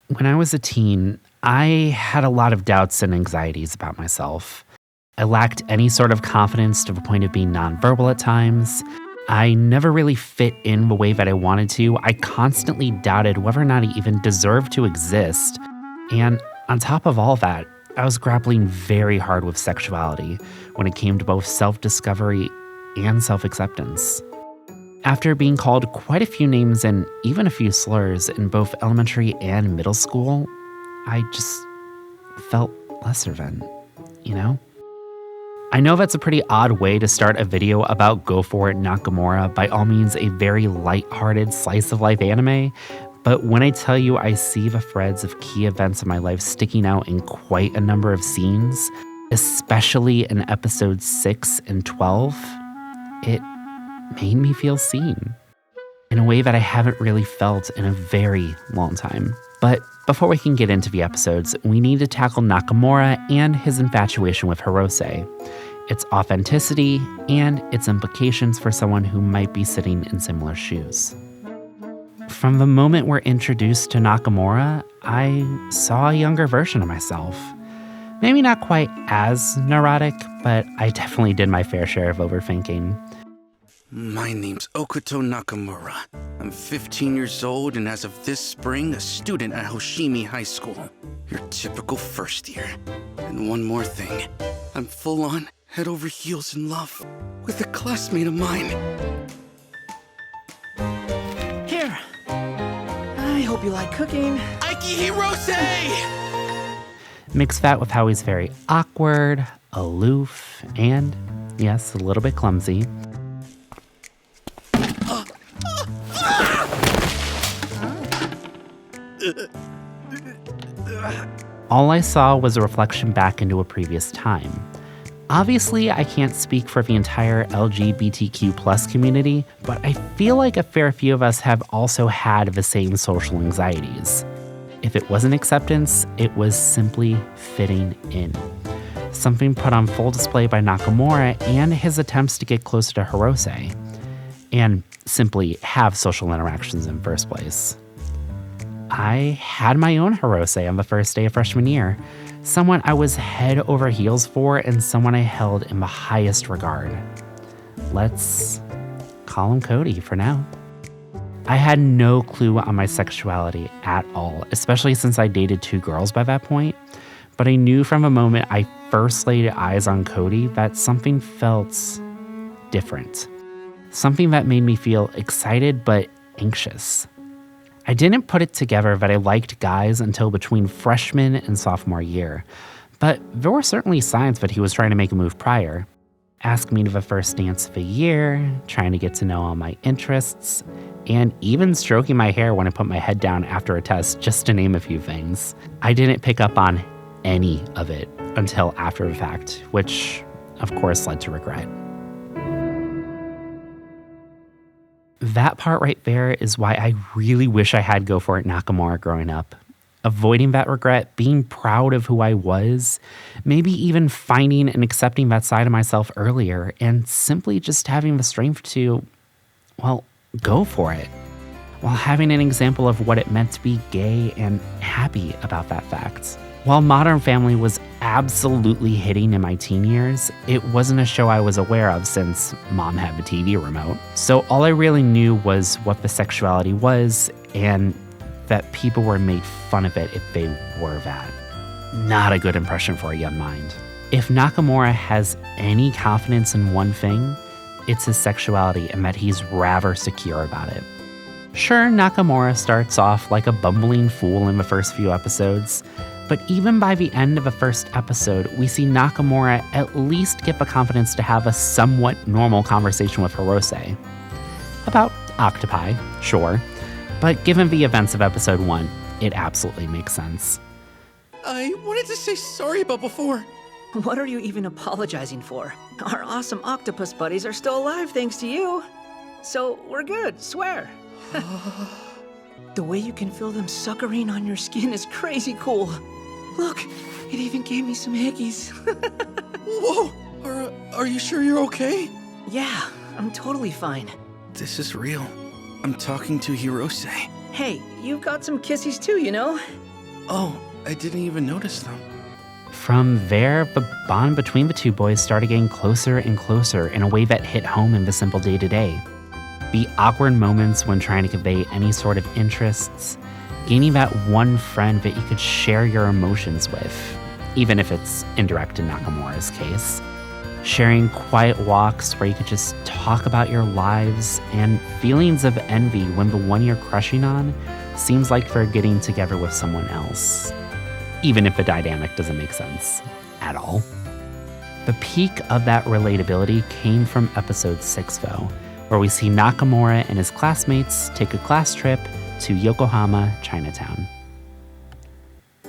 When I was a teen, I had a lot of doubts and anxieties about myself. I lacked any sort of confidence to the point of being nonverbal at times. I never really fit in the way that I wanted to. I constantly doubted whether or not I even deserved to exist. And on top of all that, I was grappling very hard with sexuality when it came to both self-discovery and self-acceptance. After being called quite a few names and even a few slurs in both elementary and middle school, I just felt lesser than, you know? I know that's a pretty odd way to start a video about Go For It Nakamura, by all means a very lighthearted slice of life anime, but when I tell you I see the threads of key events in my life sticking out in quite a number of scenes, especially in episodes 6 and 12, it made me feel seen in a way that I haven't really felt in a very long time. But before we can get into the episodes, we need to tackle Nakamura and his infatuation with Hirose, its authenticity, and its implications for someone who might be sitting in similar shoes. From the moment we're introduced to Nakamura, I saw a younger version of myself. Maybe not quite as neurotic, but I definitely did my fair share of overthinking. My name's Okuto Nakamura. I'm 15 years old and as of this spring, a student at Hoshimi High School. Your typical first year. And one more thing. I'm full on, head over heels in love with a classmate of mine. Here. I hope you like cooking. Aiki Hirose! Mix that with how he's very awkward, aloof, and, yes, a little bit clumsy. All I saw was a reflection back into a previous time. Obviously, I can't speak for the entire LGBTQ+ community, but I feel like a fair few of us have also had the same social anxieties. If it wasn't acceptance, it was simply fitting in. Something put on full display by Nakamura and his attempts to get closer to Hirose, and simply have social interactions in the first place. I had my own Hirose on the first day of freshman year, someone I was head over heels for and someone I held in the highest regard. Let's call him Cody for now. I had no clue on my sexuality at all, especially since I dated 2 girls by that point, but I knew from the moment I first laid eyes on Cody that something felt different. Something that made me feel excited but anxious. I didn't put it together that I liked guys until between freshman and sophomore year, but there were certainly signs that he was trying to make a move prior. Ask me to the first dance of the year, trying to get to know all my interests, and even stroking my hair when I put my head down after a test, just to name a few things. I didn't pick up on any of it until after the fact, which of course led to regret. That part right there is why I really wish I had Go For It Nakamura growing up. Avoiding that regret, being proud of who I was, maybe even finding and accepting that side of myself earlier, and simply just having the strength to, well, go for it, while having an example of what it meant to be gay and happy about that fact. While Modern Family was absolutely hitting in my teen years, it wasn't a show I was aware of since mom had the TV remote. So all I really knew was what the sexuality was and that people were made fun of it if they were that. Not a good impression for a young mind. If Nakamura has any confidence in one thing, it's his sexuality and that he's rather secure about it. Sure, Nakamura starts off like a bumbling fool in the first few episodes, but even by the end of the first episode, we see Nakamura at least get the confidence to have a somewhat normal conversation with Hirose. About octopi, sure, but given the events of episode 1, it absolutely makes sense. I wanted to say sorry about before. What are you even apologizing for? Our awesome octopus buddies are still alive thanks to you. So we're good, swear. The way you can feel them suckering on your skin is crazy cool. Look, it even gave me some hickeys. Whoa! Are you sure you're okay? Yeah, I'm totally fine. This is real. I'm talking to Hirose. Hey, you've got some kissies too, you know? Oh, I didn't even notice them. From there, the bond between the two boys started getting closer and closer in a way that hit home in the simple day-to-day. The awkward moments when trying to convey any sort of interests, gaining that one friend that you could share your emotions with, even if it's indirect in Nakamura's case. Sharing quiet walks where you could just talk about your lives, and feelings of envy when the one you're crushing on seems like they're getting together with someone else, even if the dynamic doesn't make sense at all. The peak of that relatability came from episode 6, though, where we see Nakamura and his classmates take a class trip to Yokohama, Chinatown.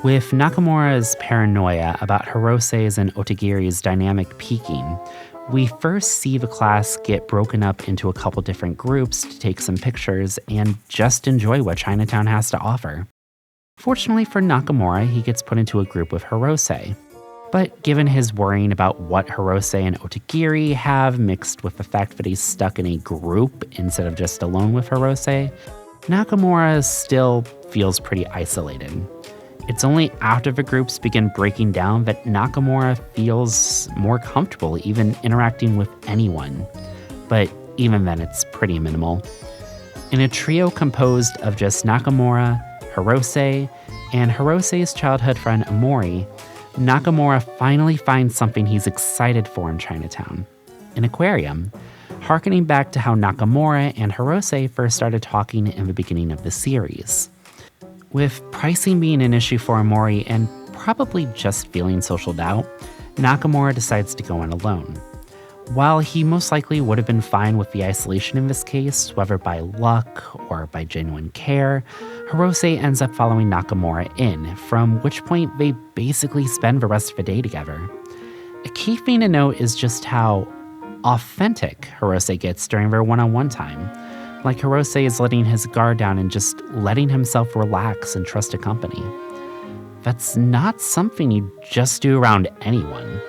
With Nakamura's paranoia about Hirose's and Otagiri's dynamic peaking, we first see the class get broken up into a couple different groups to take some pictures and just enjoy what Chinatown has to offer. Fortunately for Nakamura, he gets put into a group with Hirose. But given his worrying about what Hirose and Otagiri have mixed with the fact that he's stuck in a group instead of just alone with Hirose, Nakamura still feels pretty isolated. It's only after the groups begin breaking down that Nakamura feels more comfortable even interacting with anyone. But even then, it's pretty minimal. In a trio composed of just Nakamura, Hirose, and Hirose's childhood friend Amori, Nakamura finally finds something he's excited for in Chinatown: an aquarium, harkening back to how Nakamura and Hirose first started talking in the beginning of the series. With pricing being an issue for Amori and probably just feeling social doubt, Nakamura decides to go in alone. While he most likely would have been fine with the isolation in this case, whether by luck or by genuine care, Hirose ends up following Nakamura in, from which point they basically spend the rest of the day together. A key thing to note is just how authentic Hirose gets during their one-on-one time. Like Hirose is letting his guard down and just letting himself relax and trust a company. That's not something you just do around anyone,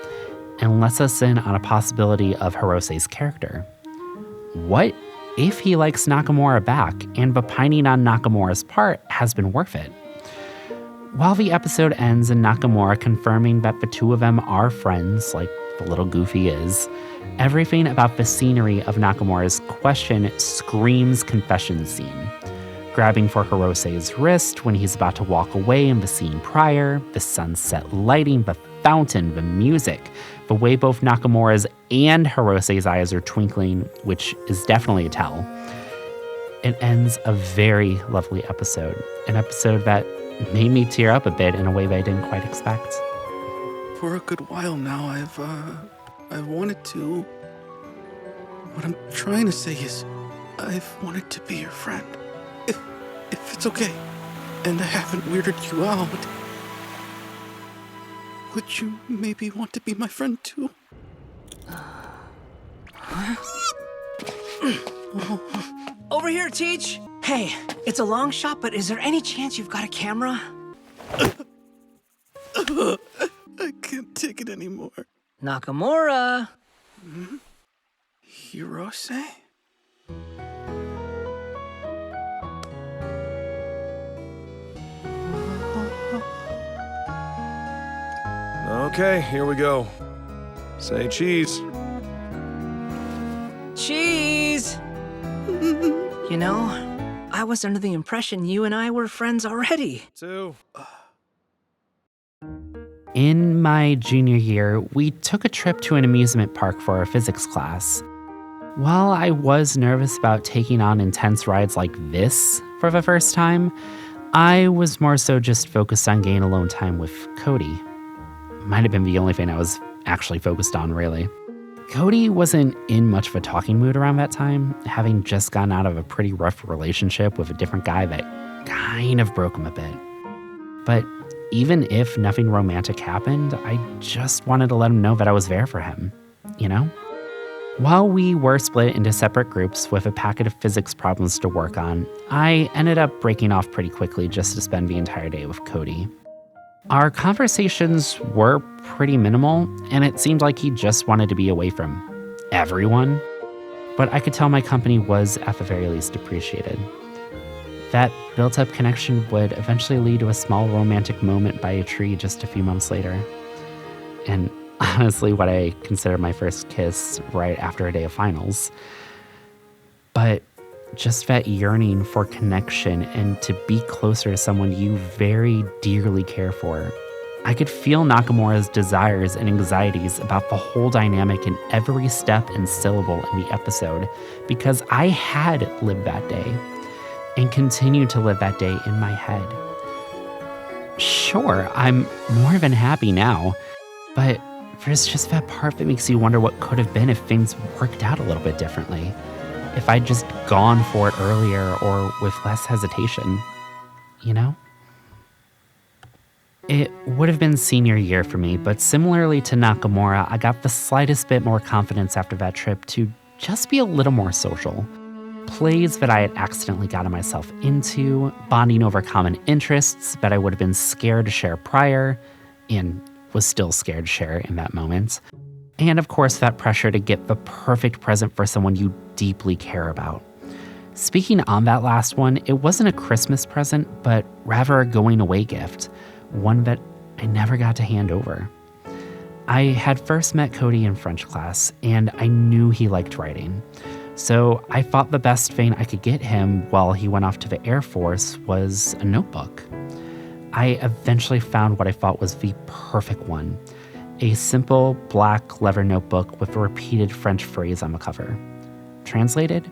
and lets us in on a possibility of Hirose's character. What if he likes Nakamura back, and the pining on Nakamura's part has been worth it? While the episode ends in Nakamura confirming that the two of them are friends, like the little goofy is, everything about the scenery of Nakamura's question screams confession scene. Grabbing for Hirose's wrist when he's about to walk away in the scene prior, the sunset lighting, the fountain, the music, the way both Nakamura's and Hirose's eyes are twinkling, which is definitely a tell. It ends a very lovely episode, an episode that made me tear up a bit in a way that I didn't quite expect. For a good while now, I've wanted to. What I'm trying to say is, I've wanted to be your friend. If it's okay, and I haven't weirded you out, would you maybe want to be my friend too? Over here, Teach! Hey, it's a long shot, but is there any chance you've got a camera? I can't take it anymore. Nakamura! Hirose? Okay, here we go. Say cheese. Cheese! You know, I was under the impression you and I were friends already. 2. In my junior year, we took a trip to an amusement park for our physics class. While I was nervous about taking on intense rides like this for the first time, I was more so just focused on getting alone time with Cody. Might have been the only thing I was actually focused on, really. Cody wasn't in much of a talking mood around that time, having just gotten out of a pretty rough relationship with a different guy that kind of broke him a bit. But even if nothing romantic happened, I just wanted to let him know that I was there for him, you know? While we were split into separate groups with a packet of physics problems to work on, I ended up breaking off pretty quickly just to spend the entire day with Cody. Our conversations were pretty minimal, and it seemed like he just wanted to be away from everyone. But I could tell my company was, at the very least, appreciated. That built-up connection would eventually lead to a small romantic moment by a tree just a few months later. And honestly, what I consider my first kiss right after a day of finals. But just that yearning for connection and to be closer to someone you very dearly care for. I could feel Nakamura's desires and anxieties about the whole dynamic in every step and syllable in the episode because I had lived that day and continue to live that day in my head. Sure, I'm more than happy now, but there's just that part that makes you wonder what could have been if things worked out a little bit differently. If I'd just gone for it earlier or with less hesitation, you know? It would have been senior year for me, but similarly to Nakamura, I got the slightest bit more confidence after that trip to just be a little more social. Plays that I had accidentally gotten myself into, bonding over common interests that I would have been scared to share prior, and was still scared to share in that moment. And of course, that pressure to get the perfect present for someone you deeply care about. Speaking on that last one, it wasn't a Christmas present, but rather a going away gift, one that I never got to hand over. I had first met Cody in French class, and I knew he liked writing. So I thought the best thing I could get him while he went off to the Air Force was a notebook. I eventually found what I thought was the perfect one. A simple black leather notebook with a repeated French phrase on the cover. Translated,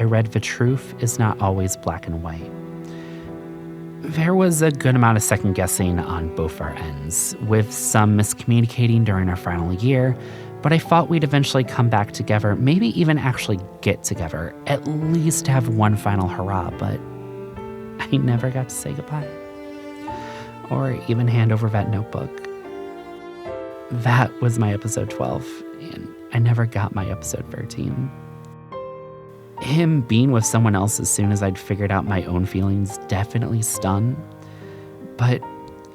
I read the truth is not always black and white. There was a good amount of second guessing on both our ends, with some miscommunicating during our final year, but I thought we'd eventually come back together, maybe even actually get together, at least have one final hurrah, but I never got to say goodbye. Or even hand over that notebook. That was my episode 12, and I never got my episode 13. Him being with someone else as soon as I'd figured out my own feelings definitely stung, but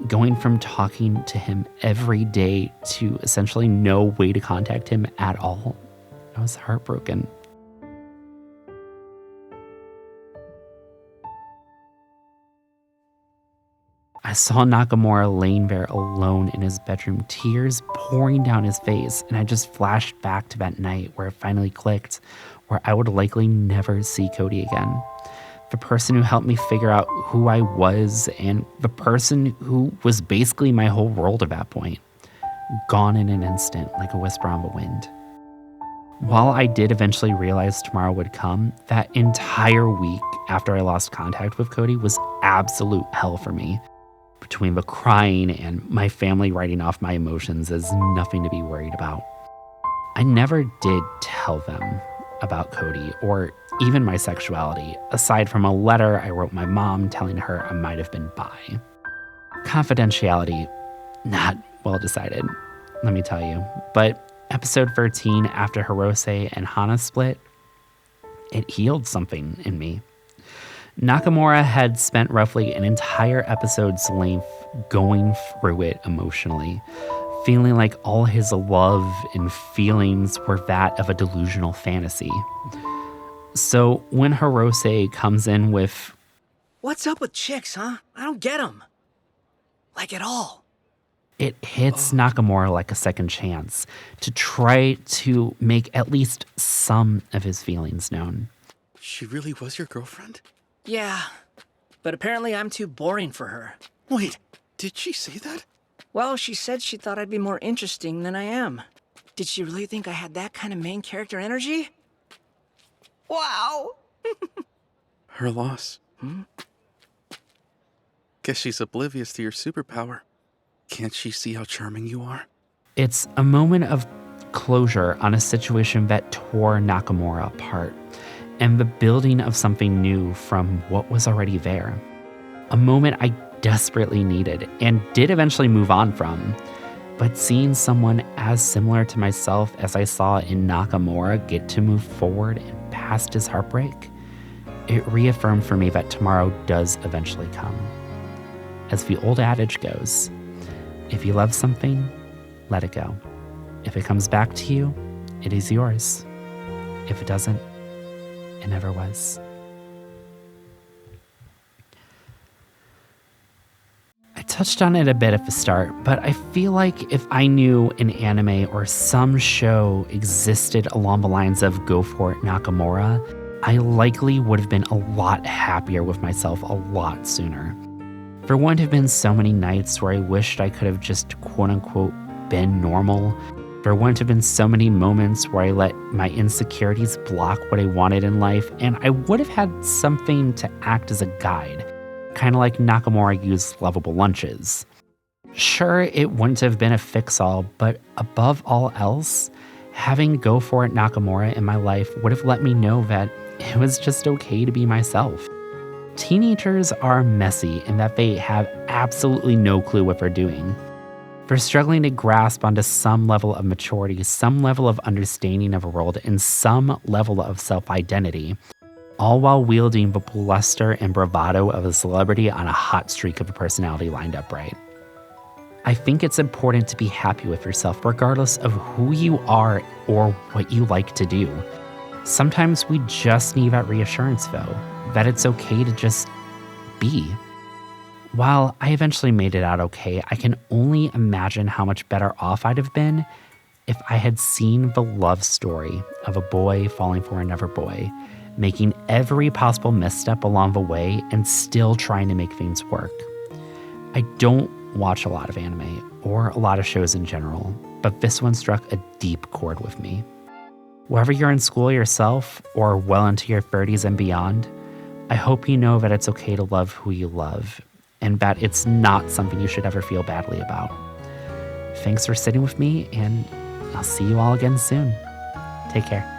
going from talking to him every day to essentially no way to contact him at all, I was heartbroken. I saw Nakamura laying there alone in his bedroom, tears pouring down his face, and I just flashed back to that night where it finally clicked, where I would likely never see Cody again. The person who helped me figure out who I was, and the person who was basically my whole world at that point. Gone in an instant, like a whisper on the wind. While I did eventually realize tomorrow would come, that entire week after I lost contact with Cody was absolute hell for me. Between the crying and my family writing off my emotions as nothing to be worried about. I never did tell them about Cody or even my sexuality, aside from a letter I wrote my mom telling her I might have been bi. Confidentiality, not well decided, let me tell you. But episode 13, after Hirose and Hana split, it healed something in me. Nakamura had spent roughly an entire episode's length going through it emotionally, feeling like all his love and feelings were that of a delusional fantasy. So when Hirose comes in with, What's up with chicks, huh? I don't get them. Like at all. it hits Nakamura like a second chance to try to make at least some of his feelings known. She really was your girlfriend? Yeah, but apparently I'm too boring for her. Wait, did she say that? Well, she said she thought I'd be more interesting than I am. Did she really think I had that kind of main character energy? Wow! Her loss. Guess she's oblivious to your superpower. Can't she see how charming you are? It's a moment of closure on a situation that tore Nakamura apart, and the building of something new from what was already there. A moment I desperately needed and did eventually move on from. But seeing someone as similar to myself as I saw in Nakamura get to move forward and past his heartbreak, it reaffirmed for me that tomorrow does eventually come. As the old adage goes, if you love something, let it go. If it comes back to you, it is yours. If it doesn't, it never was. touched on it a bit at the start, but I feel like if I knew an anime or some show existed along the lines of Go For It Nakamura, I likely would have been a lot happier with myself a lot sooner. There wouldn't have been so many nights where I wished I could have just quote-unquote been normal. There wouldn't have been so many moments where I let my insecurities block what I wanted in life, and I would have had something to act as a guide, kind of like Nakamura used lovable lunches. Sure, it wouldn't have been a fix-all, but above all else, having Go For It Nakamura in my life would have let me know that it was just okay to be myself. Teenagers are messy in that they have absolutely no clue what they're doing. They're struggling to grasp onto some level of maturity, some level of understanding of the world, and some level of self-identity, all while wielding the bluster and bravado of a celebrity on a hot streak of a personality lined up right. I think it's important to be happy with yourself regardless of who you are or what you like to do. Sometimes we just need that reassurance, though, that it's okay to just be. While I eventually made it out okay, I can only imagine how much better off I'd have been if I had seen the love story of a boy falling for another boy, making every possible misstep along the way and still trying to make things work. I don't watch a lot of anime or a lot of shows in general, but this one struck a deep chord with me. Whether you're in school yourself or well into your 30s and beyond, I hope you know that it's okay to love who you love and that it's not something you should ever feel badly about. Thanks for sitting with me, and I'll see you all again soon. Take care.